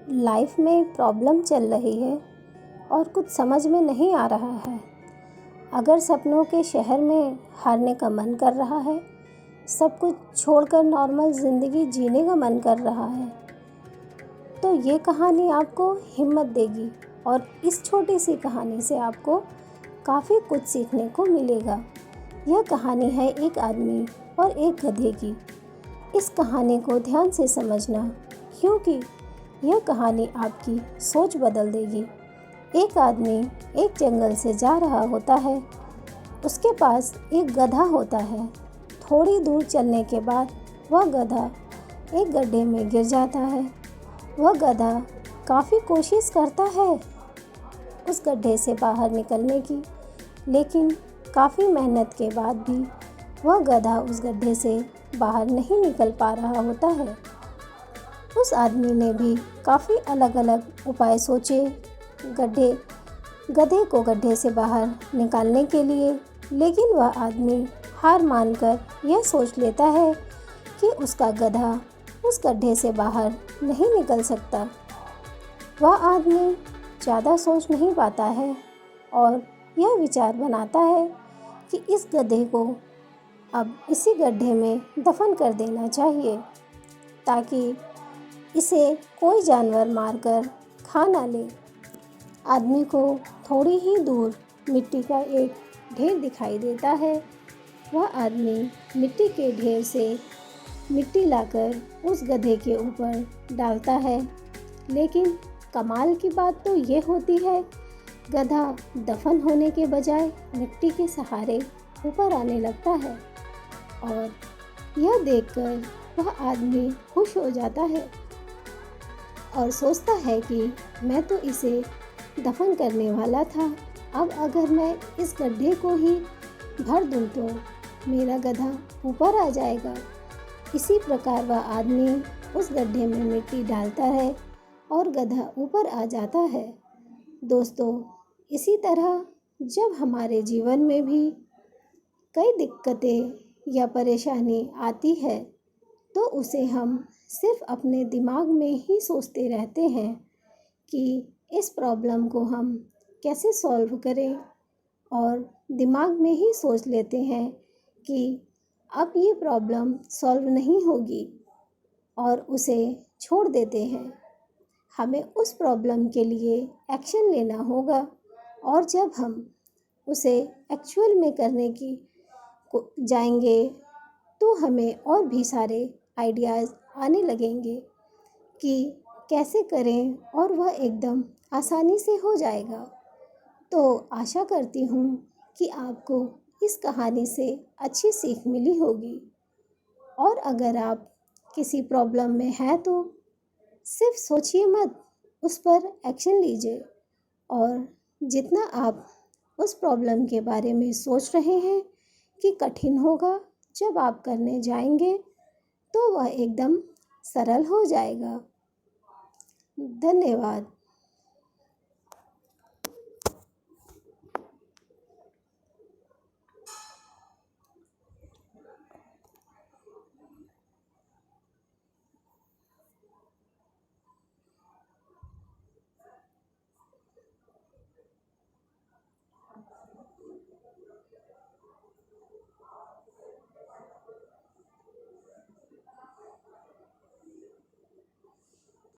Life में problem चल रही है और कुछ समझ में नहीं आ रहा है। अगर सपनों के शहर में हारने का मन कर रहा है, सब कुछ छोड़कर नॉर्मल ज़िंदगी जीने का मन कर रहा है, तो ये कहानी आपको हिम्मत देगी और इस छोटी सी कहानी से आपको काफ़ी कुछ सीखने को मिलेगा। यह कहानी है एक आदमी और एक गधे की। इस कहानी को ध्यान से समझना, क्योंकि यह कहानी आपकी सोच बदल देगी। एक आदमी एक जंगल से जा रहा होता है। उसके पास एक गधा होता है। थोड़ी दूर चलने के बाद वह गधा एक गड्ढे में गिर जाता है। वह गधा काफ़ी कोशिश करता है उस गड्ढे से बाहर निकलने की, लेकिन काफ़ी मेहनत के बाद भी वह गधा उस गड्ढे से बाहर नहीं निकल पा रहा होता है। उस आदमी ने भी काफ़ी अलग अलग उपाय सोचे गधे को गड्ढे से बाहर निकालने के लिए, लेकिन वह आदमी हार मानकर यह सोच लेता है कि उसका गधा उस गड्ढे से बाहर नहीं निकल सकता। वह आदमी ज़्यादा सोच नहीं पाता है और यह विचार बनाता है कि इस गधे को अब इसी गड्ढे में दफन कर देना चाहिए, ताकि इसे कोई जानवर मारकर खा ना ले। आदमी को थोड़ी ही दूर मिट्टी का एक ढेर दिखाई देता है। वह आदमी मिट्टी के ढेर से मिट्टी लाकर उस गधे के ऊपर डालता है, लेकिन कमाल की बात तो ये होती है, गधा दफन होने के बजाय मिट्टी के सहारे ऊपर आने लगता है। और यह देखकर वह आदमी खुश हो जाता है और सोचता है कि मैं तो इसे दफन करने वाला था, अब अगर मैं इस गड्ढे को ही भर दूं तो मेरा गधा ऊपर आ जाएगा। इसी प्रकार वह आदमी उस गड्ढे में मिट्टी डालता है और गधा ऊपर आ जाता है। दोस्तों, इसी तरह जब हमारे जीवन में भी कई दिक्कतें या परेशानी आती है, तो उसे हम सिर्फ अपने दिमाग में ही सोचते रहते हैं कि इस प्रॉब्लम को हम कैसे सॉल्व करें, और दिमाग में ही सोच लेते हैं कि अब ये प्रॉब्लम सॉल्व नहीं होगी और उसे छोड़ देते हैं। हमें उस प्रॉब्लम के लिए एक्शन लेना होगा, और जब हम उसे एक्चुअल में करने की जाएंगे तो हमें और भी सारे आइडियाज़ आने लगेंगे कि कैसे करें, और वह एकदम आसानी से हो जाएगा। तो आशा करती हूँ कि आपको इस कहानी से अच्छी सीख मिली होगी, और अगर आप किसी प्रॉब्लम में हैं तो सिर्फ सोचिए मत, उस पर एक्शन लीजिए। और जितना आप उस प्रॉब्लम के बारे में सोच रहे हैं कि कठिन होगा, जब आप करने जाएंगे तो वह एकदम सरल हो जाएगा। धन्यवाद।